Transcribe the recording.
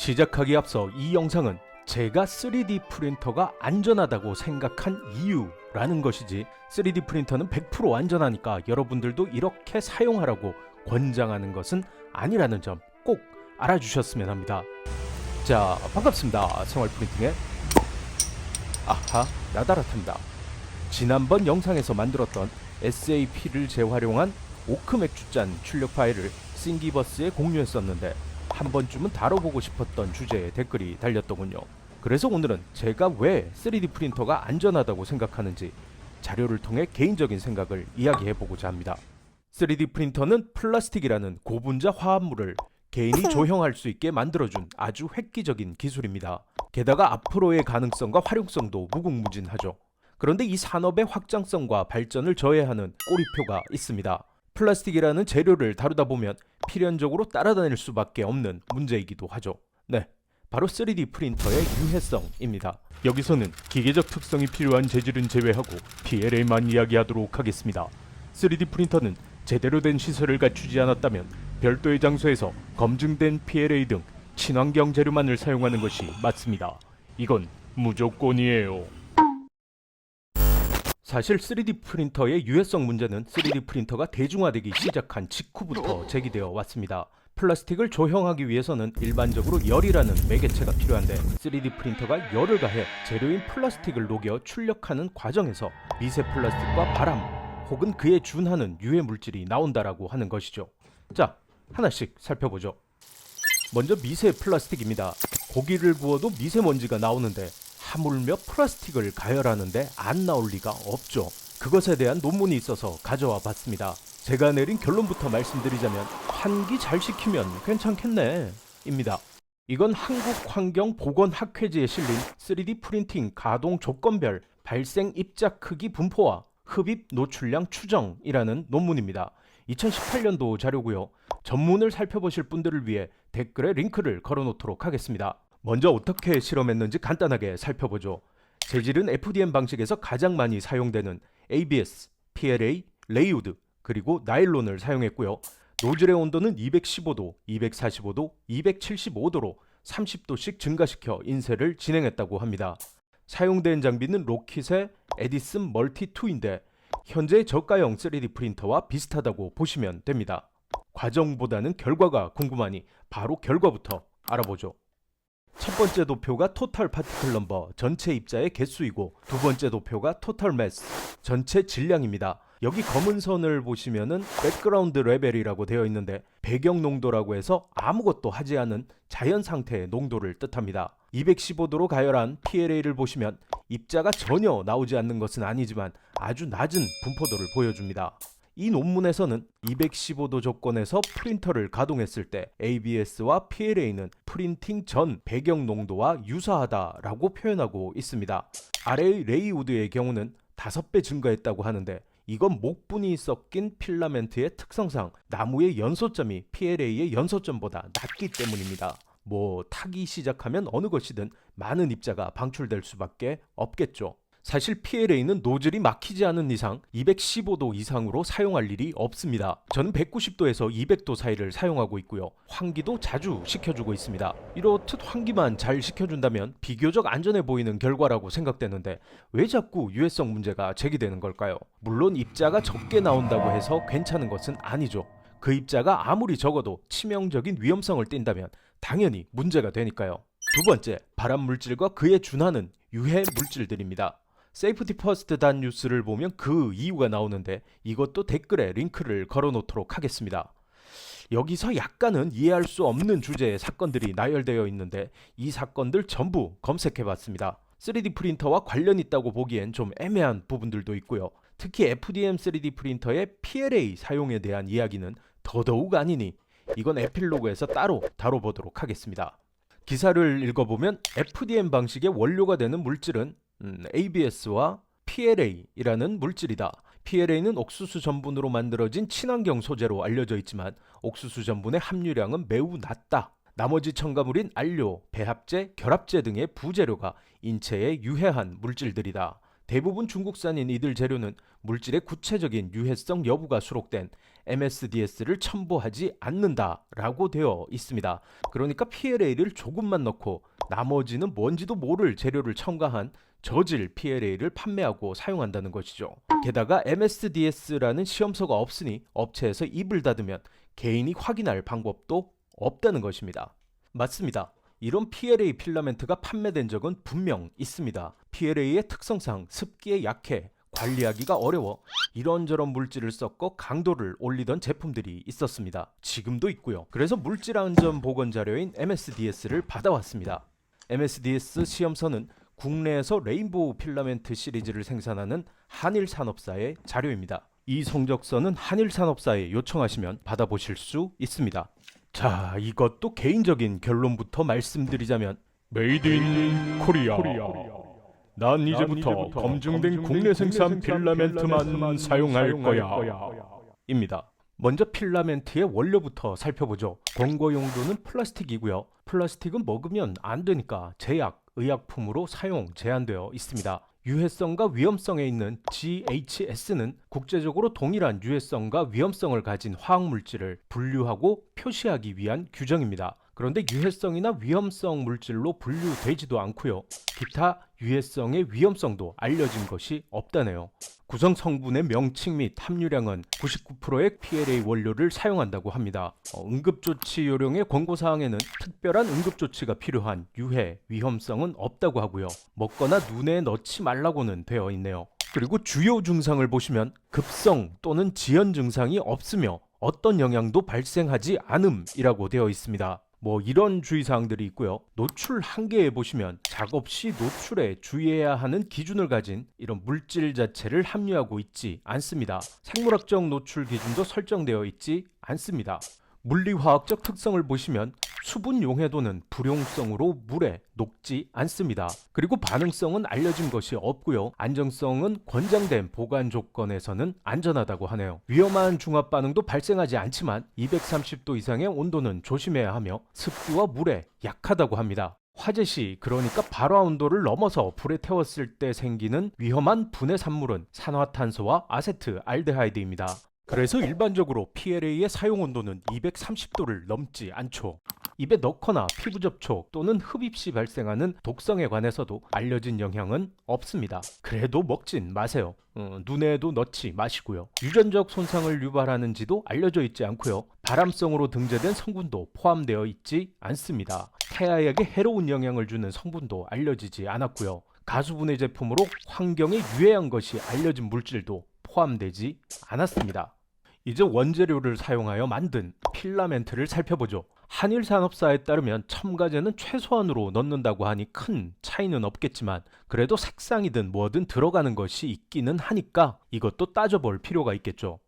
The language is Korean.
시작하기에 앞서 이 영상은 제가 3D 프린터가 안전하다고 생각한 이유라는 것이지 3D 프린터는 100% 안전하니까 여러분들도 이렇게 사용하라고 권장하는 것은 아니라는 점 꼭 알아주셨으면 합니다. 자, 반갑습니다. 생활 프린팅의 나다라타입니다. 지난번 영상에서 만들었던 SAP를 재활용한 오크 맥주잔 출력 파일을 싱기버스에 공유했었는데 한 번쯤은 다뤄보고 싶었던 주제에 댓글이 달렸더군요. 그래서 오늘은 제가 왜 3D 프린터가 안전하다고 생각하는지 자료를 통해 개인적인 생각을 이야기해보고자 합니다. 3D 프린터는 플라스틱이라는 고분자 화합물을 개인이 조형할 수 있게 만들어준 아주 획기적인 기술입니다. 게다가 앞으로의 가능성과 활용성도 무궁무진하죠. 그런데 이 산업의 확장성과 발전을 저해하는 꼬리표가 있습니다. 플라스틱이라는 재료를 다루다 보면 필연적으로 따라다닐 수밖에 없는 문제이기도 하죠. 네, 바로 3D 프린터의 유해성입니다. 여기서는 기계적 특성이 필요한 재질은 제외하고 PLA만 이야기하도록 하겠습니다. 3D 프린터는 제대로 된 시설을 갖추지 않았다면 별도의 장소에서 검증된 PLA 등 친환경 재료만을 사용하는 것이 맞습니다. 이건 무조건이에요. 사실 3D 프린터의 유해성 문제는 3D 프린터가 대중화되기 시작한 직후부터 제기되어 왔습니다. 플라스틱을 조형하기 위해서는 일반적으로 열이라는 매개체가 필요한데 3D 프린터가 열을 가해 재료인 플라스틱을 녹여 출력하는 과정에서 미세 플라스틱과 바람 혹은 그에 준하는 유해 물질이 나온다라고 하는 것이죠. 자, 하나씩 살펴보죠. 먼저 미세 플라스틱입니다. 고기를 구워도 미세먼지가 나오는데 하물며 플라스틱을 가열하는데 안 나올 리가 없죠. 그것에 대한 논문이 있어서 가져와 봤습니다. 제가 내린 결론부터 말씀드리자면 환기 잘 시키면 괜찮겠네 입니다. 이건 한국환경보건학회지에 실린 3D 프린팅 가동 조건별 발생 입자 크기 분포와 흡입 노출량 추정이라는 논문입니다. 2018년도 자료고요. 전문을 살펴보실 분들을 위해 댓글에 링크를 걸어놓도록 하겠습니다. 먼저 어떻게 실험했는지 간단하게 살펴보죠. 재질은 FDM 방식에서 가장 많이 사용되는 ABS, PLA, 레이우드, 그리고 나일론을 사용했고요. 노즐의 온도는 215도, 245도, 275도로 30도씩 증가시켜 인쇄를 진행했다고 합니다. 사용된 장비는 로킷의 에디슨 멀티2인데 현재 저가형 3D 프린터와 비슷하다고 보시면 됩니다. 과정보다는 결과가 궁금하니 바로 결과부터 알아보죠. 첫 번째 도표가 토탈 파티클 넘버, 전체 입자의 개수이고 두 번째 도표가 토탈 매스, 전체 질량입니다. 여기 검은 선을 보시면은 백그라운드 레벨이라고 되어 있는데 배경 농도라고 해서 아무것도 하지 않은 자연 상태의 농도를 뜻합니다. 215도로 가열한 PLA를 보시면 입자가 전혀 나오지 않는 것은 아니지만 아주 낮은 분포도를 보여줍니다. 이 논문에서는 215도 조건에서 프린터를 가동했을 때 ABS와 PLA는 프린팅 전 배경 농도와 유사하다라고 표현하고 있습니다. 아래의 레이우드의 경우는 5배 증가했다고 하는데 이건 목분이 섞인 필라멘트의 특성상 나무의 연소점이 PLA의 연소점보다 낮기 때문입니다. 타기 시작하면 어느 것이든 많은 입자가 방출될 수밖에 없겠죠. 사실 PLA는 노즐이 막히지 않은 이상 215도 이상으로 사용할 일이 없습니다. 저는 190도에서 200도 사이를 사용하고 있고요. 환기도 자주 시켜주고 있습니다. 이렇듯 환기만 잘 시켜준다면 비교적 안전해 보이는 결과라고 생각되는데 왜 자꾸 유해성 문제가 제기되는 걸까요? 물론 입자가 적게 나온다고 해서 괜찮은 것은 아니죠. 그 입자가 아무리 적어도 치명적인 위험성을 띈다면 당연히 문제가 되니까요. 두 번째, 발암 물질과 그에 준하는 유해 물질들입니다. 세이프티 퍼스트 단 뉴스를 보면 그 이유가 나오는데 이것도 댓글에 링크를 걸어놓도록 하겠습니다. 여기서 약간은 이해할 수 없는 주제의 사건들이 나열되어 있는데 이 사건들 전부 검색해봤습니다. 3D 프린터와 관련 있다고 보기엔 좀 애매한 부분들도 있고요. 특히 FDM 3D 프린터의 PLA 사용에 대한 이야기는 더더욱 아니니 이건 에필로그에서 따로 다뤄보도록 하겠습니다. 기사를 읽어보면 FDM 방식의 원료가 되는 물질은 ABS와 PLA이라는 물질이다. PLA는 옥수수 전분으로 만들어진 친환경 소재로 알려져 있지만 옥수수 전분의 함유량은 매우 낮다. 나머지 첨가물인 안료, 배합제, 결합제 등의 부재료가 인체에 유해한 물질들이다. 대부분 중국산인 이들 재료는 물질의 구체적인 유해성 여부가 수록된 MSDS를 첨부하지 않는다라고 되어 있습니다. 그러니까 PLA를 조금만 넣고 나머지는 뭔지도 모를 재료를 첨가한 저질 PLA를 판매하고 사용한다는 것이죠. 게다가 MSDS라는 시험서가 없으니 업체에서 입을 닫으면 개인이 확인할 방법도 없다는 것입니다. 맞습니다. 이런 PLA 필라멘트가 판매된 적은 분명 있습니다. PLA의 특성상 습기에 약해 관리하기가 어려워 이런저런 물질을 섞어 강도를 올리던 제품들이 있었습니다. 지금도 있고요. 그래서 물질안전보건 자료인 MSDS를 받아왔습니다. MSDS 시험서는 국내에서 레인보우 필라멘트 시리즈를 생산하는 한일산업사의 자료입니다. 이 성적서는 한일산업사에 요청하시면 받아보실 수 있습니다. 자, 이것도 개인적인 결론부터 말씀드리자면 메이드 인 코리아. 난 이제부터 검증된 국내 생산 필라멘트만 사용할 거야. 입니다. 먼저 필라멘트의 원료부터 살펴보죠. 권고 용도는 플라스틱이고요. 플라스틱은 먹으면 안 되니까 제약, 의약품으로 사용 제한되어 있습니다. 유해성과 위험성에 있는 GHS는 국제적으로 동일한 유해성과 위험성을 가진 화학물질을 분류하고 표시하기 위한 규정입니다. 그런데 유해성이나 위험성 물질로 분류되지도 않고요. 기타 유해성의 위험성도 알려진 것이 없다네요. 구성 성분의 명칭 및 함유량은 99%의 PLA 원료를 사용한다고 합니다. 응급조치 요령의 권고사항에는 특별한 응급조치가 필요한 유해, 위험성은 없다고 하고요. 먹거나 눈에 넣지 말라고는 되어 있네요. 그리고 주요 증상을 보시면 급성 또는 지연 증상이 없으며 어떤 영향도 발생하지 않음이라고 되어 있습니다. 이런 주의사항들이 있고요. 노출 한계에 보시면 작업 시 노출에 주의해야 하는 기준을 가진 이런 물질 자체를 함유하고 있지 않습니다. 생물학적 노출 기준도 설정되어 있지 않습니다. 물리화학적 특성을 보시면 수분 용해도는 불용성으로 물에 녹지 않습니다. 그리고 반응성은 알려진 것이 없고요. 안정성은 권장된 보관 조건에서는 안전하다고 하네요. 위험한 중합 반응도 발생하지 않지만 230도 이상의 온도는 조심해야 하며 습기와 물에 약하다고 합니다. 화재 시, 그러니까 발화 온도를 넘어서 불에 태웠을 때 생기는 위험한 분해 산물은 산화탄소와 아세트알데하이드입니다. 그래서 일반적으로 PLA의 사용 온도는 230도를 넘지 않죠. 입에 넣거나 피부 접촉 또는 흡입 시 발생하는 독성에 관해서도 알려진 영향은 없습니다. 그래도 먹진 마세요. 눈에도 넣지 마시고요. 유전적 손상을 유발하는지도 알려져 있지 않고요. 발암성으로 등재된 성분도 포함되어 있지 않습니다. 태아에게 해로운 영향을 주는 성분도 알려지지 않았고요. 가수분해 제품으로 환경에 유해한 것이 알려진 물질도 포함되지 않았습니다. 이제 원재료를 사용하여 만든 필라멘트를 살펴보죠. 한일산업사에 따르면 첨가제는 최소한으로 넣는다고 하니 큰 차이는 없겠지만 그래도 색상이든 뭐든 들어가는 것이 있기는 하니까 이것도 따져볼 필요가 있겠죠.